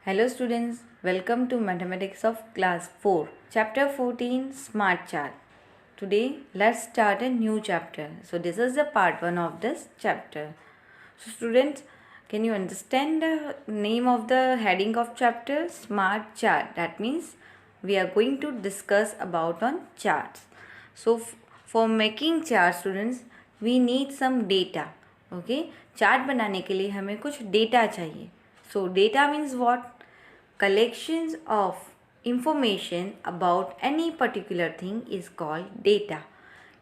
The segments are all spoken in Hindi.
Hello students, welcome to Mathematics of Class 4, Chapter 14, Smart Chart. Today, let's start a new chapter. So, this is the part 1 of this chapter. So, students, can you understand the name of the heading of chapter? Smart Chart. That means we are going to discuss about on charts. So, for making chart students, we need some data. Okay, chart बनाने के लिए हमें कुछ data चाहिए. So, data means what? Collections of information about any particular thing is called data.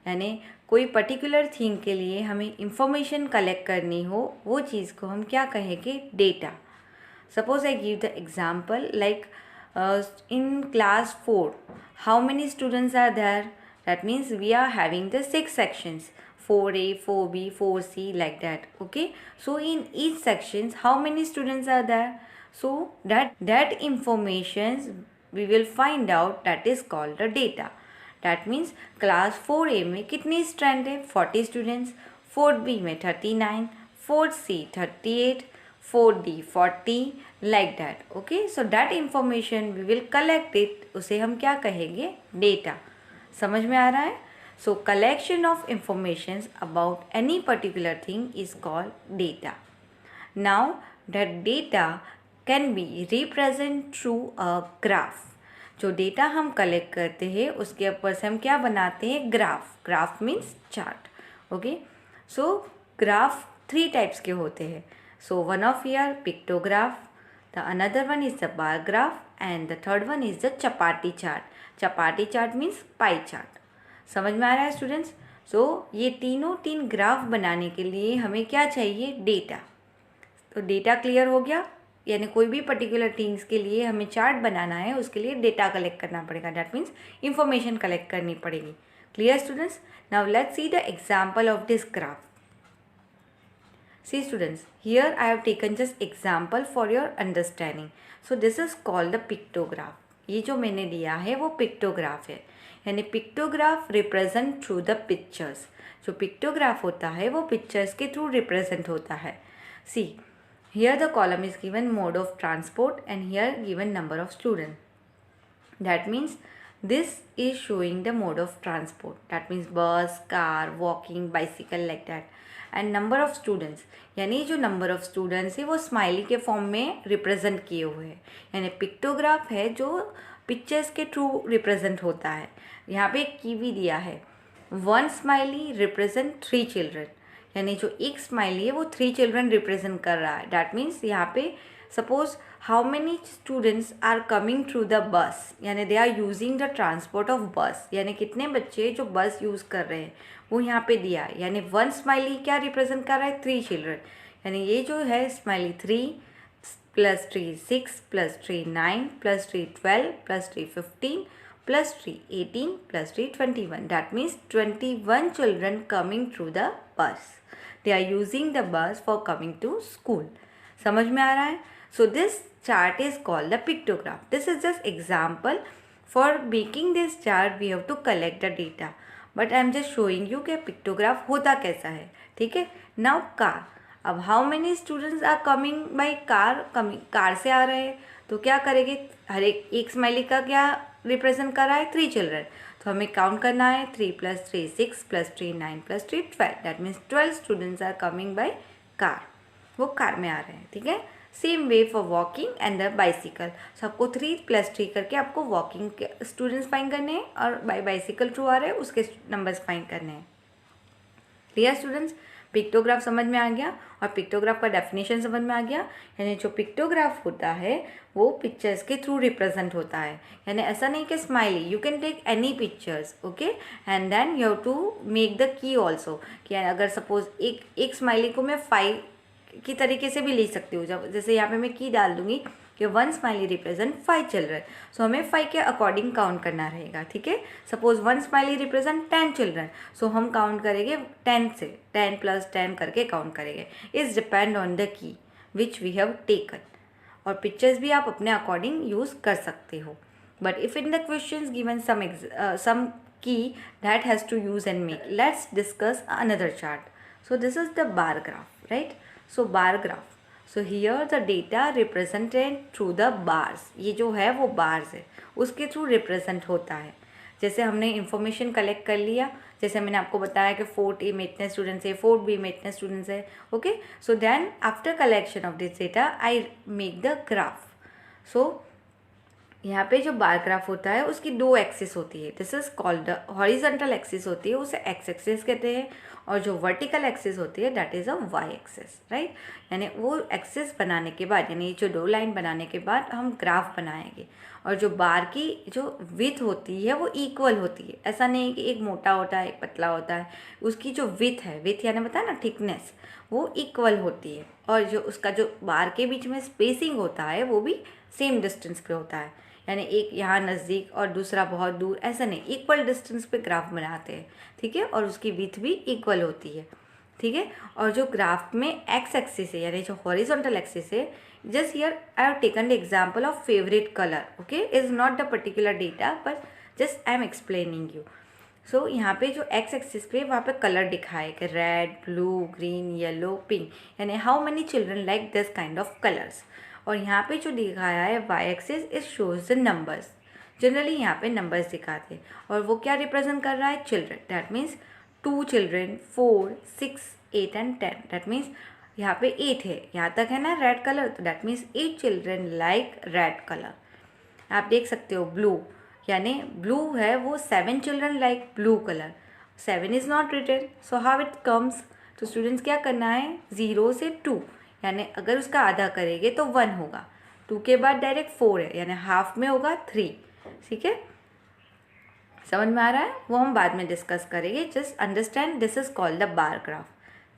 यानी कोई पर्टिकुलर थिंग के लिए हमें इंफॉर्मेशन कलेक्ट करनी हो वो चीज़ को हम क्या कहेंगे? Data. Suppose I give the example like in class 4 how many students are there? That means we are having the 6 sections, 4A, 4B, 4C, like that. Okay, so in each sections how many students are there? So that information we will find out, that is called the data. That means class 4A में कितनी स्ट्रेंथ है? 40 स्टूडेंट्स, 4B में 39, 4C 38, 4D 40, like that. Okay, so that information we will collect it, उसे हम क्या कहेंगे? डेटा. समझ में आ रहा है? So collection of informations about any particular thing is called data. Now that data can be represent through a graph. जो डेटा हम कलेक्ट करते हैं उसके ऊपर से हम क्या बनाते हैं? Graph. Graph means chart. Okay, सो ग्राफ 3 टाइप्स के होते हैं. So one of year pictograph, the another one is the bar graph and the third one is the chapati chart. Chapati chart means pie chart. समझ में आ रहा है स्टूडेंट्स? सो ये तीन ग्राफ बनाने के लिए हमें क्या चाहिए? डेटा. तो डेटा क्लियर हो गया. यानी कोई भी पर्टिकुलर थिंग्स के लिए हमें चार्ट बनाना है उसके लिए डेटा कलेक्ट करना पड़ेगा. दैट मीन्स इंफॉर्मेशन कलेक्ट करनी पड़ेगी. Clear students? Now let's see the example of this graph. See students, here I have taken just example for your understanding. So this is called the pictograph. ये जो मैंने दिया है वो पिक्टोग्राफ है. यानी pictograph represent through the pictures. जो पिक्टोग्राफ होता है वो पिक्चर्स के थ्रू रिप्रेजेंट होता है. See, here the column is given mode of transport and here given number of students. That means this is showing the mode of transport. That means bus, car, walking, bicycle, like that. And number of students, यानी जो नंबर ऑफ़ स्टूडेंट्स है वो स्माइली के फॉर्म में रिप्रेजेंट किए हुए हैं. यानी पिक्टोग्राफ है जो पिक्चर्स के थ्रू रिप्रेजेंट होता है. यहाँ पे एक की भी दिया है. 1 स्माइली रिप्रेजेंट 3 चिल्ड्रन. यानी जो एक स्माइली है वो 3 चिल्ड्रन रिप्रेजेंट कर रहा है. डैट मीन्स यहाँ पे suppose how many students are coming through the bus, यानी they are using the transport of bus. यानी कितने बच्चे जो बस यूज़ कर रहे हैं वो यहाँ पे दिया है. यानी 1 स्माइली क्या रिप्रेजेंट कर रहा है? 3 चिल्ड्रन. यानी ये जो है smiley 3 + 3 6 + 3 9 + 3 12 + 3 15 + 3 18 + 3 21. That means 21 children coming through the bus. They are using the bus for coming to school. समझ में आ रहा है? So this chart is called the pictograph. This is just example. For making this chart we have to collect the data. But I am just showing you कि पिक्टोग्राफ होता कैसा है. ठीक है. Now car. अब how many students are coming by car? Car से आ रहे हैं तो क्या करेंगे? हर एक स्माइली का क्या रिप्रेजेंट कर रहा है? 3 चिल्ड्रन. तो हमें काउंट करना है. 3 + 3 6 + 3 9 + 3 12. That means 12 students are coming by car. वो कार में आ रहे हैं. ठीक है. Same way for walking and the bicycle. सबको 3 + 3 करके आपको वॉकिंग के स्टूडेंट्स फाइंड करने हैं और बाइसिकल थ्रू आ रहे हैं उसके नंबर्स फाइंड करने हैं. Clear students? पिक्टोग्राफ समझ में आ गया और पिक्टोग्राफ का डेफिनेशन समझ में आ गया. यानी जो पिक्टोग्राफ होता है वो पिक्चर्स के थ्रू रिप्रेजेंट होता है. यानी ऐसा नहीं कि smiley, you can take any pictures. Okay, and then you have to make the key also. कि अगर सपोज एक स्माइली को मैं 5 की तरीके से भी ले सकती हूँ. जब जैसे यहाँ पे मैं की डाल दूंगी कि 1 स्माइली रिप्रेजेंट 5 चिल्ड्रन. सो हमें 5 के अकॉर्डिंग काउंट करना रहेगा. ठीक है. Suppose 1 smiley represent 10 children. So हम काउंट करेंगे 10 से, 10 + 10 करके काउंट करेंगे. Is depend on the key which we have taken. और पिक्चर्स भी आप अपने अकॉर्डिंग यूज़ कर सकते हो. But if in the question given some key that has to use and make. Let's discuss another chart. So this is the bar graph, right? So bar graph. So here the data represented through the bars, ये जो है वो बार्स है, उसके थ्रू रिप्रेजेंट होता है। जैसे हमने इंफॉर्मेशन कलेक्ट कर लिया, जैसे मैंने आपको बताया कि 4A में इतने स्टूडेंट्स है, 4B में इतने स्टूडेंट्स है, okay. So then after collection of this data I make the graph. So यहाँ पे जो बार ग्राफ होता है उसकी 2 एक्सिस होती है, this is called the horizontal axis होती है, उसे एक्स एक्सिस कहते हैं, और जो वर्टिकल एक्सिस होती है that is a Y axis, right. यानी वो एक्सिस बनाने के बाद, यानी जो 2 लाइन बनाने के बाद हम ग्राफ बनाएंगे, और जो बार की जो विड्थ होती है वो इक्वल होती है। ऐसा नहीं है कि एक मोटा होता है एक पतला होता है, उसकी जो विड्थ है, विड्थ यानी बताया ना थिकनेस, वो इक्वल होती है, और जो उसका जो बार के बीच में स्पेसिंग होता है वो भी सेम डिस्टेंस पे होता है। यानी एक यहाँ नज़दीक और दूसरा बहुत दूर, ऐसा नहीं, इक्वल डिस्टेंस पे ग्राफ बनाते हैं, ठीक है, और उसकी विड्थ भी इक्वल होती है, ठीक है। और जो ग्राफ में एक्स एक्सिस है, यानी जो हॉरिजॉन्टल एक्सिस है, just here I have taken the example of favourite colour, okay, is not the particular data but just I am explaining you. So यहाँ पे जो एक्स एक्सिस पे वहाँ पे कलर दिखाए कि red, blue, green, yellow, pink, यानी how many children like this kind of colours. और यहाँ पे जो दिखाया है Y axis, it shows the numbers, generally यहाँ पे नंबर्स दिखाते हैं, और वो क्या रिप्रेजेंट कर रहा है, children, that means 2 children, 4, 6, 8 and 10, that means यहाँ पे 8 है, यहाँ तक है ना रेड कलर, तो that means 8 children like red colour. आप देख सकते हो ब्लू, यानी ब्लू है वो 7 children like blue colour, 7 is not written, so how it comes. तो स्टूडेंट्स क्या करना है, 0 से 2, यानी अगर उसका आधा करेंगे तो 1 होगा, 2 के बाद डायरेक्ट 4 है, यानी हाफ में होगा 3, ठीक है। समझ में आ रहा है, वो हम बाद में डिस्कस करेंगे, just understand this is called the bar graph,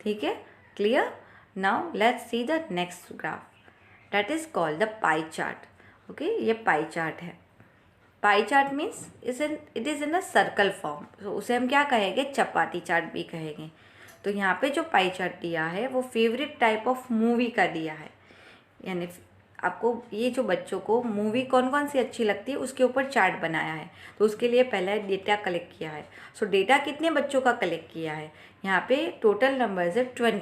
ठीक है, clear. Now let's see the next graph, that is called the pie chart, okay. ये पाई चार्ट है, pie chart means it is in a circle form, तो उसे हम क्या कहेंगे, चपाती चार्ट भी कहेंगे। तो यहाँ पे जो पाई चार्ट दिया है वो फेवरेट टाइप ऑफ मूवी का दिया है, यानी आपको ये जो बच्चों को मूवी कौन कौन सी अच्छी लगती है उसके ऊपर चार्ट बनाया है, तो उसके लिए पहले डेटा कलेक्ट किया है। सो डेटा कितने बच्चों का कलेक्ट किया है, यहाँ पे टोटल नंबर्स है 20,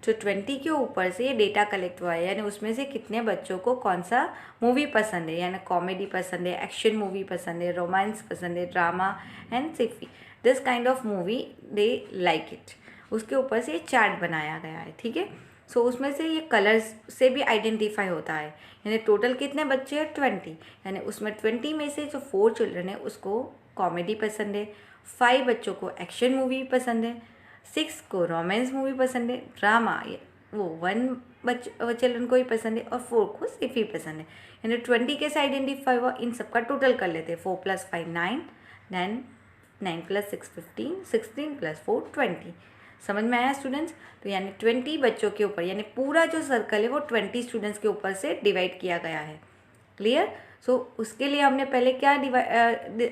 तो 20 के ऊपर से ये डेटा कलेक्ट हुआ है, यानी उसमें से कितने बच्चों को कौन सा मूवी पसंद है, यानी कॉमेडी पसंद है, एक्शन मूवी पसंद है, रोमांस पसंद है, drama and Sify, this kind of movie they like it, उसके ऊपर से ये चार्ट बनाया गया है, ठीक है। सो उसमें से ये कलर्स से भी आइडेंटिफाई होता है, यानी टोटल कितने बच्चे हैं 20, यानी उसमें 20 में से जो 4 चिल्ड्रन है उसको कॉमेडी पसंद है, 5 बच्चों को एक्शन मूवी पसंद है, 6 को रोमांस मूवी पसंद है, ड्रामा वो 1 चिल्ड्रन को ही पसंद है, और 4 को सिफी पसंद है, यानी 20 कैसे आइडेंटिफाई हुआ, इन सबका टोटल कर लेते हैं, 4 + 5 9, देन 9 + 6 15, 16 + 4 20। समझ में आया स्टूडेंट्स, तो यानी 20 बच्चों के ऊपर, यानी पूरा जो सर्कल है वो 20 स्टूडेंट्स के ऊपर से डिवाइड किया गया है, क्लियर। सो उसके लिए हमने पहले क्या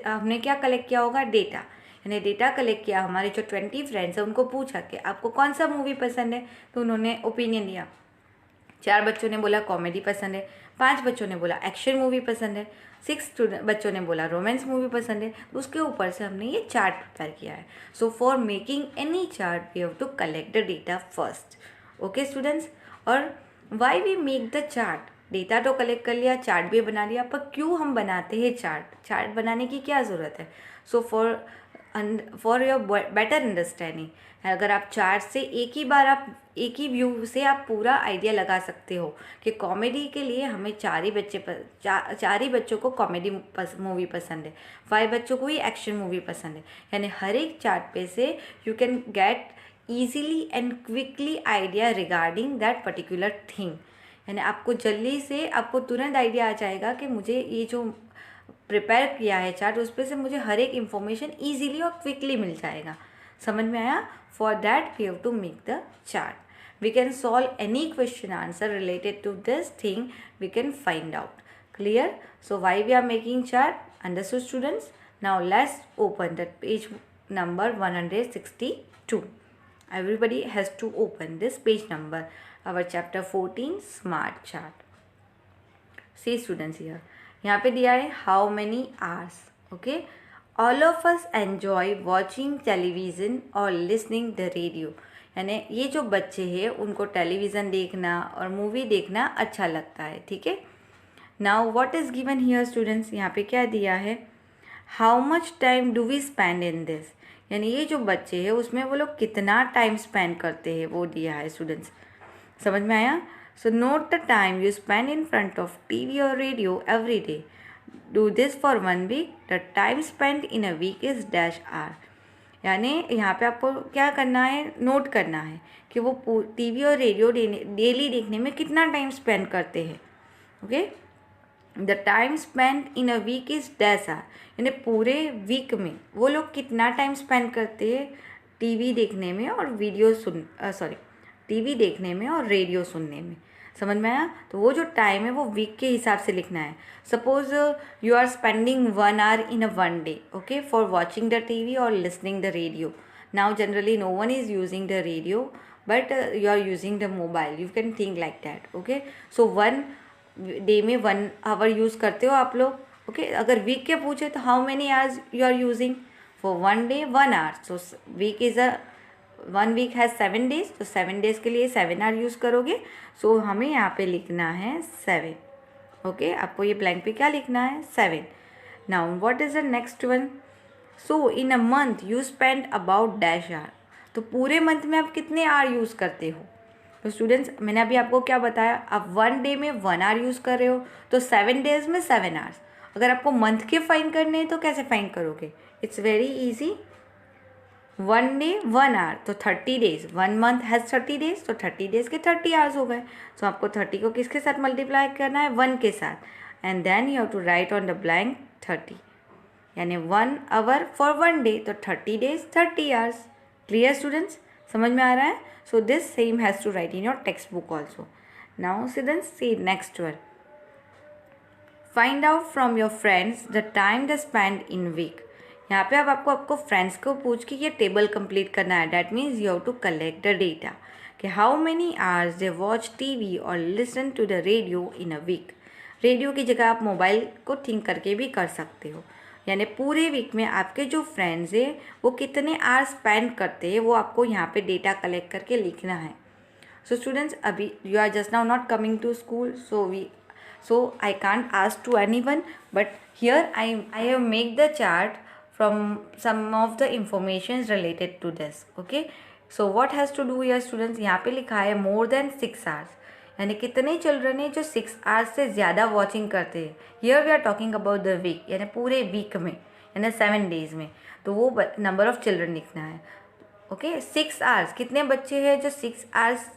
हमने क्या कलेक्ट किया होगा, डेटा, यानी डेटा कलेक्ट किया, हमारे जो 20 फ्रेंड्स हैं उनको पूछा कि आपको कौन सा मूवी पसंद है, तो उन्होंने ओपिनियन दिया, 4 बच्चों ने बोला कॉमेडी पसंद है, 5 बच्चों ने बोला एक्शन मूवी पसंद है, 6 बच्चों ने बोला रोमांस मूवी पसंद है, तो उसके ऊपर से हमने ये चार्ट प्रिपेयर किया है। So for making any chart we have to collect the data first, okay students. और why we make the chart, data तो कलेक्ट कर लिया, चार्ट भी बना लिया, पर क्यों हम बनाते हैं चार्ट, चार्ट बनाने की क्या ज़रूरत है। So for your better understanding, अगर आप चार्ट से एक ही व्यू से आप पूरा आइडिया लगा सकते हो कि कॉमेडी के लिए हमें 4 ही बच्चों को कॉमेडी मूवी पसंद है, 5 बच्चों को ही एक्शन मूवी पसंद है, यानी हर एक चार्ट पे से you can get easily and quickly idea regarding that particular thing, यानी आपको जल्दी से आपको तुरंत आइडिया आ जाएगा कि मुझे ये जो प्रिपेयर किया है चार्ट उस पर से मुझे हर एक इन्फॉर्मेशन ईजीली और क्विकली मिल जाएगा। समझ में आया, for that we have to make the chart, we can solve any question answer related to this thing, we can find out, clear. So why we are making chart, understood students. Now let's open the page number 162. Everybody has to open this page number, our chapter 14 smart chart. See students, here यहाँ पे दिया है how many hours, okay. All of us enjoy watching television or listening the radio, यानी ये जो बच्चे हैं उनको टेलीविज़न देखना और मूवी देखना अच्छा लगता है, ठीक है। Now what is given here students, यहाँ पे क्या दिया है, how much time do we spend in this, यानी ये जो बच्चे हैं उसमें वो लोग कितना टाइम स्पेंड करते हैं वो दिया है स्टूडेंट्स। समझ में आया? So note the time you spend in front of TV और radio every day, do this for 1 week, the time spend in a week is dash R. यानी यहाँ पे आपको क्या करना है, नोट करना है कि वो टीवी और रेडियो डेली देखने में कितना टाइम स्पेंड करते हैं। Okay, the time spend in a week is dash R, यानी पूरे वीक में वो लोग कितना टाइम स्पेंड करते हैं टीवी देखने में और टीवी देखने में और रेडियो सुनने में। समझ में आया? तो वो जो टाइम है वो वीक के हिसाब से लिखना है। Suppose you are spending 1 hour in a 1 day, okay, for watching the TV और listening the radio. Now generally no one is using the radio but you are using the mobile, you can think like that. Okay, so 1 day में 1 hour यूज़ करते हो आप लोग। ओके, अगर वीक के पूछे तो how many hours you are using, for 1 day 1 hour, so week is 1 week has 7 days, तो 7 days के लिए 7 hour यूज़ करोगे। सो हमें यहाँ पे लिखना है 7। ओके, आपको ये ब्लैंक पे क्या लिखना है, 7। Now what is the next one, so in a month you spend about dash hour, तो पूरे मंथ में आप कितने आर यूज़ करते हो। तो स्टूडेंट्स मैंने अभी आपको क्या बताया, आप 1 day में 1 hour यूज़ कर रहे हो तो 7 days में 7 hours। अगर आपको मंथ के फाइंड करने हैं तो कैसे फाइंड करोगे, it's very easy. 1 day 1 hour, तो 30 days, 1 month हैज़ 30 days, तो 30 days के 30 hours हो गए। तो आपको 30 को किसके साथ मल्टीप्लाई करना है, 1 के साथ, and then you have to write on the blank 30, यानी 1 hour फॉर 1 day, तो 30 days 30 hours। क्लियर स्टूडेंट्स, समझ में आ रहा है? So this same has to write in your text book also. Now students see next one, find out from your friends the time the spend in week. यहाँ पे अब आपको फ्रेंड्स को पूछ के ये टेबल कंप्लीट करना है। That means you have to collect the data कि how many hours they watch TV और listen to the radio in a week. Radio की जगह आप मोबाइल को थिंक करके भी कर सकते हो, यानी पूरे वीक में आपके जो फ्रेंड्स है वो कितने आवर्स स्पेंड करते हैं वो आपको यहाँ पे डेटा कलेक्ट करके लिखना है। सो स्टूडेंट्स अभी you are just now not coming to school, so I can't ask to anyone, but here I have make the chart from some of the informations related to this. Okay, so what has to do here students, यहाँ पे लिखा है more than 6 hours, यानी कितने चिल्ड्रन है जो 6 hours से ज़्यादा वॉचिंग करते हैं। Here we are talking about the week, यानी पूरे वीक में, यानी 7 days में, तो वो नंबर ऑफ चिल्ड्रन लिखना है। ओके, 6 hours, कितने बच्चे हैं जो 6 hours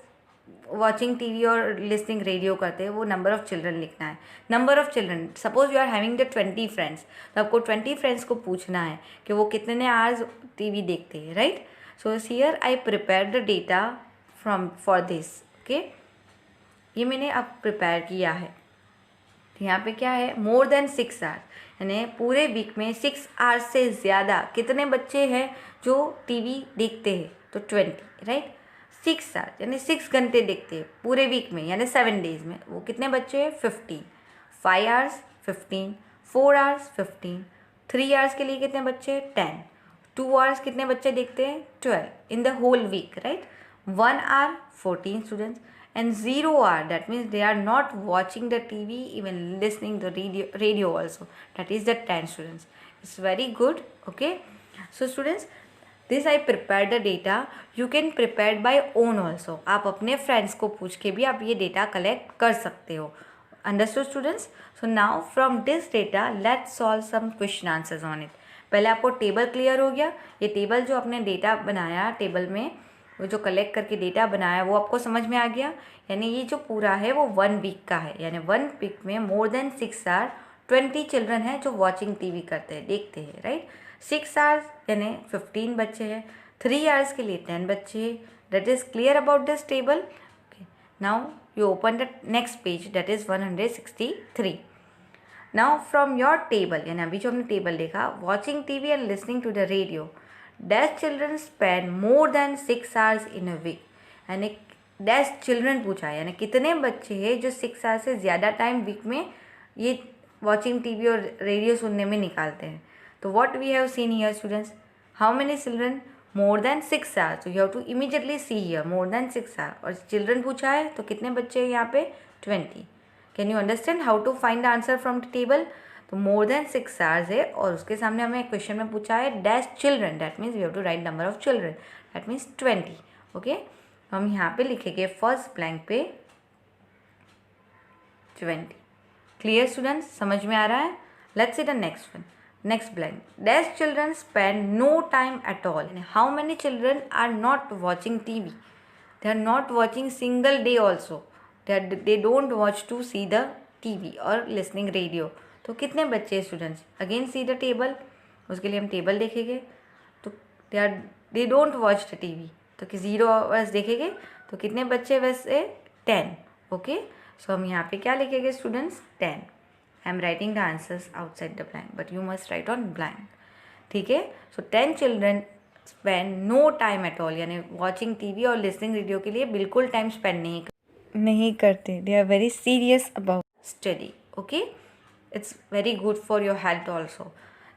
वॉचिंग टीवी और लिसनिंग रेडियो करते हैं, वो नंबर ऑफ चिल्ड्रन लिखना है। Number of children, suppose you are having the 20 friends, तो आपको 20 फ्रेंड्स को पूछना है कि वो कितने आवर्स टीवी देखते हैं, right. So here I prepare the data for this. Okay, ये मैंने अब प्रिपेयर किया है। यहाँ पे क्या है, मोर देन 6 hours, यानी पूरे वीक में 6 hours से ज़्यादा कितने बच्चे हैं जो टीवी देखते हैं, तो 20, राइट। 6 hours यानी 6 घंटे देखते हैं पूरे वीक में, यानी 7 days में, वो कितने बच्चे हैं, 15। 5 hours 15, 4 hours 15, 3 hours के लिए कितने बच्चे, 10, 2 hours कितने बच्चे देखते हैं, 12 in the whole week, right. 1 hour 14 students, and 0 hour, that means they are not watching the TV, even listening the radio also, that is the 10 students. It's very good. Okay, so students this I prepared the data, you can prepare by own also, आप अपने फ्रेंड्स को पूछ के भी आप ये डेटा कलेक्ट कर सकते हो। Understood students? So now from this data let's solve some question answers on it. पहले आपको टेबल क्लियर हो गया, ये टेबल जो आपने डेटा बनाया, टेबल में वो जो कलेक्ट करके डेटा बनाया वो आपको समझ में आ गया, यानी ये जो पूरा है वो 1 वीक का है, यानी 1 वीक में मोर देन 6 hours 20 चिल्ड्रन हैं जो वॉचिंग टीवी करते हैं, देखते हैं, राइट। 6 hours यानी 15 बच्चे हैं, 3 hours के लिए 10 बच्चे हैं। That is clear about this table. Now you open the next page, that is 163। Now from your table, यानी अभी जो हमने टेबल देखा, watching TV and listening to the radio, dash children spend more than 6 hours in a week, यानी डैश चिल्ड्रन पूछा है, यानी कितने बच्चे हैं जो 6 hours से ज़्यादा टाइम वीक में ये वॉचिंग टीवी और रेडियो सुनने में निकालते हैं। तो what we have seen here students, how many children more than 6 hours, so you have to immediately see here more than 6 hours. और children पूछा है तो कितने बच्चे हैं यहाँ पे 20. Can you understand how to find the answer from the table? तो more than 6 hours है और उसके सामने हमें क्वेश्चन में पूछा है dash children, that means we have to write number of children, that means 20. Okay, हम यहाँ पे लिखेंगे फर्स्ट ब्लैंक पे 20. क्लियर स्टूडेंट्स, समझ में आ रहा है? Let's see the next one. Next blank. Dash children spend no time at all. How many children are not watching TV? They are not watching single day also. They don't watch to see the TV or listening radio. तो कितने बच्चे students? Again see the table. उसके लिए हम टेबल देखेंगे. तो they don't watch the TV. तो कि 0 hours देखेंगे तो कितने बच्चे वैसे 10. ओके, सो हम यहाँ पे क्या लिखेंगे students? 10. I am writing the answers outside the blank, but you must write on blank. ठीक है? So 10 children spend no time at all, यानी watching TV और listening radio के लिए बिल्कुल time spend नहीं करते. They are very serious about study. Okay? It's very good for your health also.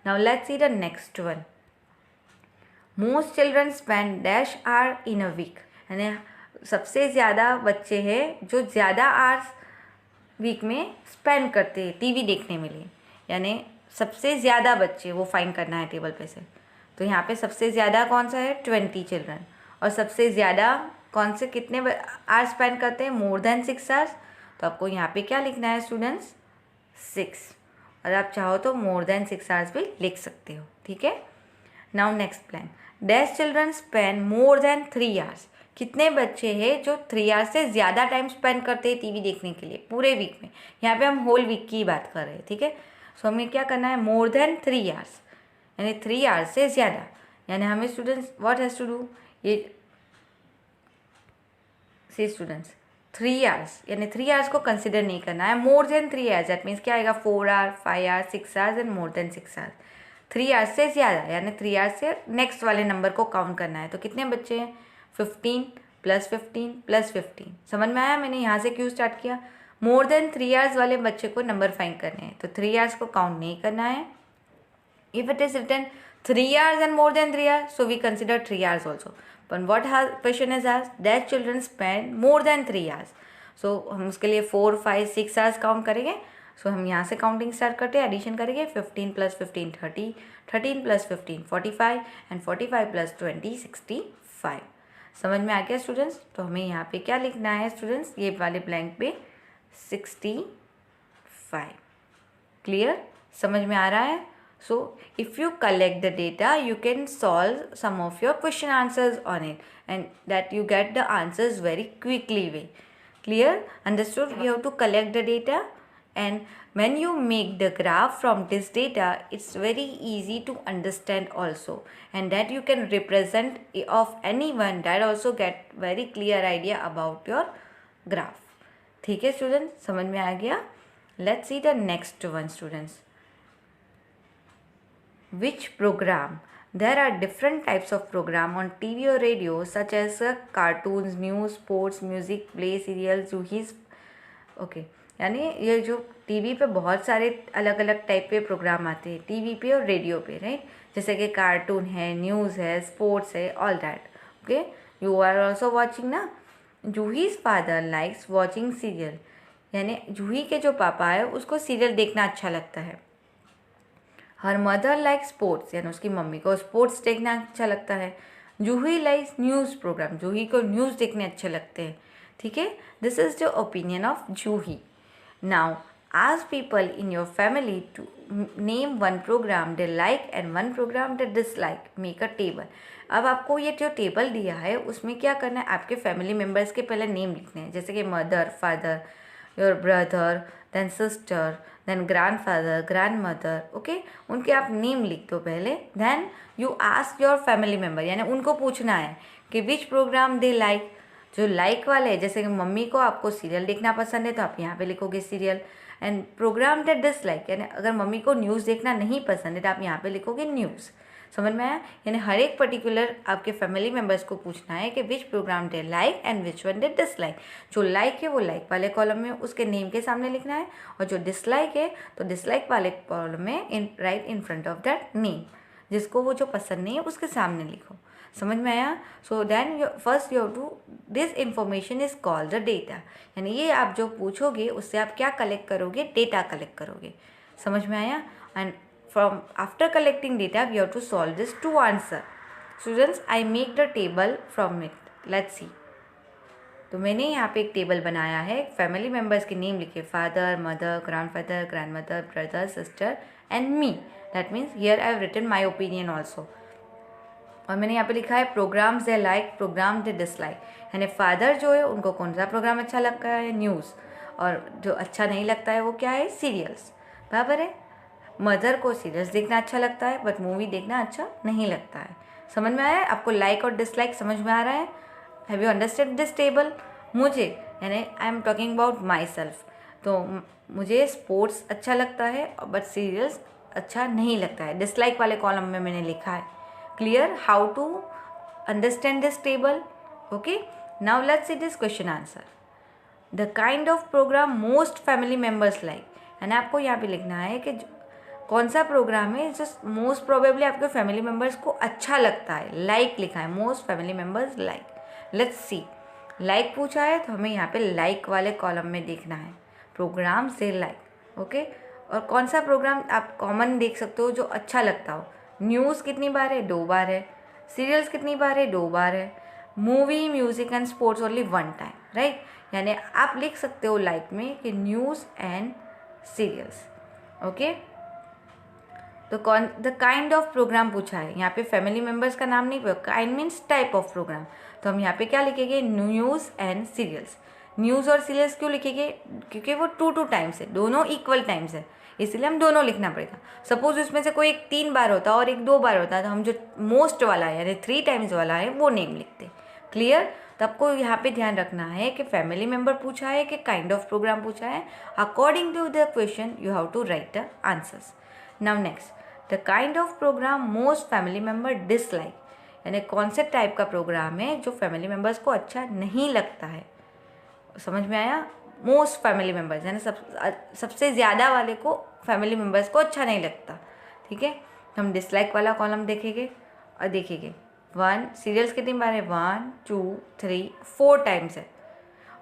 Now let's see the next one. Most children spend dash hour in a week. यानी सबसे ज़्यादा बच्चे हैं जो ज़्यादा hours वीक में स्पेंड करते हैं टीवी देखने में लिए, यानी सबसे ज़्यादा बच्चे वो फाइंड करना है टेबल पे से. तो यहाँ पे सबसे ज़्यादा कौन सा है? 20 चिल्ड्रन. और सबसे ज़्यादा कौन से कितने आवर्स स्पेंड करते हैं? मोर देन 6 आवर्स. तो आपको यहाँ पे क्या लिखना है स्टूडेंट्स? 6. और आप चाहो तो मोर देन 6 आवर्स भी लिख सकते हो. ठीक है. Now next plan. Dash children spend more than 3 hours. कितने बच्चे हैं जो 3 आवर्स से ज़्यादा टाइम स्पेंड करते हैं टीवी देखने के लिए पूरे वीक में? यहाँ पे हम होल वीक की बात कर रहे हैं. ठीक है. सो हमें क्या करना है? मोर देन 3 आवर्स, यानी 3 आवर्स से ज़्यादा. यानी हमें students what has to do? ये सी स्टूडेंट्स 3 आवर्स, यानी 3 आवर्स को कंसिडर नहीं करना है. मोर देन 3 आवर्स, दैट मीन्स क्या आएगा? 4 hours, 5 hours, 6 hours and more than 6 hours. 3 hours से ज़्यादा, यानी 3 आवर्स से नेक्स्ट वाले नंबर को काउंट करना है. तो कितने बच्चे हैं? 15 + 15 + 15. समझ में आया मैंने यहाँ से क्यों स्टार्ट किया? मोर देन 3 आवर्स वाले बच्चे को नंबर फाइंड करने हैं. तो 3 आवर्स को काउंट नहीं करना है. If it is written 3 hours and more than 3 hours, so we consider 3 hours also. But what question is asked? That children spend more than 3 hours. So हम उसके लिए 4, 5, 6 आवर्स काउंट करेंगे. सो हम यहाँ से काउंटिंग स्टार्ट करते हैं. एडिशन करेंगे. 15 + 15 30, 13 + 15 45 एंड 45 + 20 65. समझ में आ गया स्टूडेंट्स? तो हमें यहाँ पे क्या लिखना है स्टूडेंट्स? ये वाले ब्लैंक पे 65. क्लियर? समझ में आ रहा है? So if you collect the data you can solve some of your question answers on it and that you get the answers very quickly way. Clear? Understood? You have to collect the data and when you make the graph from this data, it's very easy to understand also, and that you can represent of anyone, that also get very clear idea about your graph. ठीक है स्टूडेंट्स, समझ में आ गया? Let's see the next one students. Which program? There are different types of program on TV or radio such as cartoons, news, sports, music, play, serials, juhis. Okay. यानी ये जो टीवी पे बहुत सारे अलग अलग टाइप के प्रोग्राम आते हैं टीवी पे और रेडियो पे, राइट? जैसे कि कार्टून है, न्यूज़ है, स्पोर्ट्स है, all that. Okay, you are also watching ना. Juhi's father likes watching serial, यानी जूही के जो पापा है उसको सीरियल देखना अच्छा लगता है. हर मदर लाइक स्पोर्ट्स, यानी उसकी मम्मी को स्पोर्ट्स देखना अच्छा लगता है. जूही लाइक्स न्यूज़ प्रोग्राम, जूही को न्यूज़ देखने अच्छे लगते हैं. ठीक है. This is the opinion of Juhi. Now, ask people in your family to name one program they like and one program they dislike. Make a table. अब आपको ये जो टेबल दिया है उसमें क्या करना है? आपके फैमिली मेम्बर्स के पहले नेम लिखने हैं, जैसे कि mother, father, your brother, then sister, then grand father, grand mother. Okay, उनके आप नेम लिख दो पहले. Then you ask your family member, यानी उनको पूछना है कि विच प्रोग्राम दे लाइक. जो लाइक वाले है, जैसे कि मम्मी को आपको सीरियल देखना पसंद है तो आप यहाँ पे लिखोगे serial. And program that dislike, यानी अगर मम्मी को न्यूज़ देखना नहीं पसंद है तो आप यहाँ पे लिखोगे न्यूज़. समझ में आया? यानी हर एक पर्टिकुलर आपके फैमिली मेम्बर्स को पूछना है कि which program they like and which one they dislike. जो लाइक है वो लाइक वाले कॉलम में उसके नेम के सामने लिखना है, और जो डिसलाइक है तो डिसलाइक वाले कॉलम में right in front of that name. जिसको वो जो पसंद नहीं है उसके सामने लिखो. समझ में आया? So then first you have to, this information is called the data, यानी ये आप जो पूछोगे उससे आप क्या कलेक्ट करोगे? डेटा कलेक्ट करोगे। समझ में आया? And from after collecting data we have to solve this to answer. Students, I make the table from it, let's see. तो मैंने यहाँ पे एक टेबल बनाया है, फैमिली मेम्बर्स के नेम लिखे, father, mother, grandfather, grandmother, brother, sister and me. That means here I have written my opinion also. और मैंने यहाँ पे लिखा है programs they like, program they dislike, यानी फादर जो है उनको कौन सा प्रोग्राम अच्छा लगता है? न्यूज़। और जो अच्छा नहीं लगता है वो क्या है? सीरियल्स। बराबर है? मदर को सीरियल्स देखना अच्छा लगता है बट मूवी देखना अच्छा नहीं लगता है। समझ में आया है? आपको लाइक और डिसलाइक समझ में आ रहा है? Have you understand this table? मुझे, यानी I am talking about my self, तो मुझे स्पोर्ट्स अच्छा लगता है बट सीरियल्स अच्छा नहीं लगता है। डिसलाइक वाले कॉलम में मैंने लिखा है। Clear how to understand this table? Okay, now let's see this question answer. The kind of program most family members like, यानी आपको यहाँ पे लिखना है कि कौन सा प्रोग्राम है जो मोस्ट प्रोबेबली आपके फैमिली मेम्बर्स को अच्छा लगता है। लाइक लिखा है, most family members like. Let's see, like पूछा है तो हमें यहाँ पे लाइक वाले कॉलम में देखना है, प्रोग्राम से लाइक। ओके, और कौन सा प्रोग्राम आप कॉमन देख सकते हो जो अच्छा लगता हो? न्यूज़ कितनी बार है? 2 बार है। सीरियल्स कितनी बार है? 2 बार है। Movie, music and sports only 1 time, right? यानी आप लिख सकते हो लाइक में कि न्यूज़ एंड सीरियल्स। ओके, तो कौन द काइंड ऑफ प्रोग्राम पूछा है, यहाँ पे फैमिली मेम्बर्स का नाम नहीं पूछा, kind means type of program. तो हम यहाँ पे क्या लिखेंगे? News and serials. न्यूज़ और सीरियल्स क्यों लिखेंगे? क्योंकि वो 2 टाइम्स है, दोनों इक्वल टाइम्स है, इसलिए हम दोनों लिखना पड़ेगा। सपोज उसमें से कोई एक 3 बार होता और एक 2 बार होता तो हम जो मोस्ट वाला है यानी 3 टाइम्स वाला है वो नेम लिखते। क्लियर? तो आपको यहाँ पे ध्यान रखना है कि फैमिली मेम्बर पूछा है कि काइंड ऑफ प्रोग्राम पूछा है। According to the question you have to write the answers. Now next, the kind of program most family member dislike, यानी कौन से टाइप का प्रोग्राम है जो फैमिली मेम्बर्स को अच्छा नहीं लगता है। समझ में आया? मोस्ट फैमिली मेम्बर्स यानी सबसे ज़्यादा वाले को फैमिली मेम्बर्स को अच्छा नहीं लगता। ठीक है, हम डिसलाइक वाला कॉलम देखेंगे और देखेंगे 1 सीरियल्स कितनी बार है? 1 2 3 4 टाइम्स है।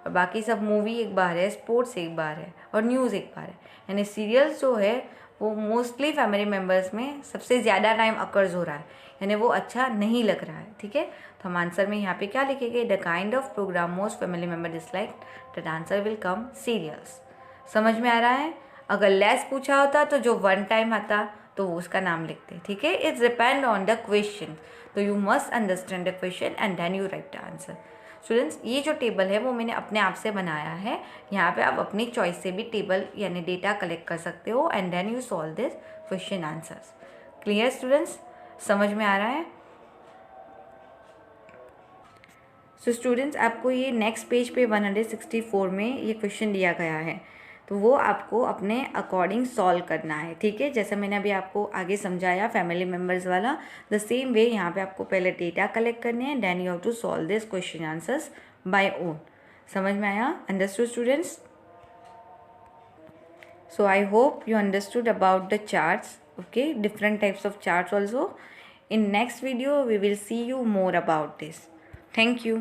और बाकी सब मूवी 1 बार है, स्पोर्ट्स 1 बार है और न्यूज़ 1 बार है। यानी सीरियल्स जो है वो मोस्टली फैमिली मेम्बर्स में सबसे ज़्यादा टाइम अकर्स हो रहा है, यानी वो अच्छा नहीं लग रहा है। ठीक है, तो हम आंसर में यहाँ पे क्या लिखेंगे? The kind of program most family member dislike, that answer will come serials. समझ में आ रहा है? अगर लेस पूछा होता तो जो 1 टाइम आता तो वो उसका नाम लिखते। ठीक है, it's depend on the question, तो you must understand the question and then you write the answer. Students, ये जो टेबल है वो मैंने अपने आप से बनाया है। यहाँ पे आप अपनी चॉइस से भी टेबल यानी डेटा कलेक्ट कर सकते हो and then you solve this question answers. Clear students? समझ में आ रहा है? सो स्टूडेंट्स, आपको ये नेक्स्ट पेज पे 164 में ये क्वेश्चन दिया गया है, तो वो आपको अपने अकॉर्डिंग सॉल्व करना है। ठीक है, जैसा मैंने अभी आपको आगे समझाया फैमिली मेम्बर्स वाला, द सेम वे यहाँ पे आपको पहले डेटा कलेक्ट करने हैं, then you have to solve this question answers by own. समझ में आया? Understood students? So I hope you understood about the charts. Okay, different types of charts also. In next video we will see you more about this. Thank you.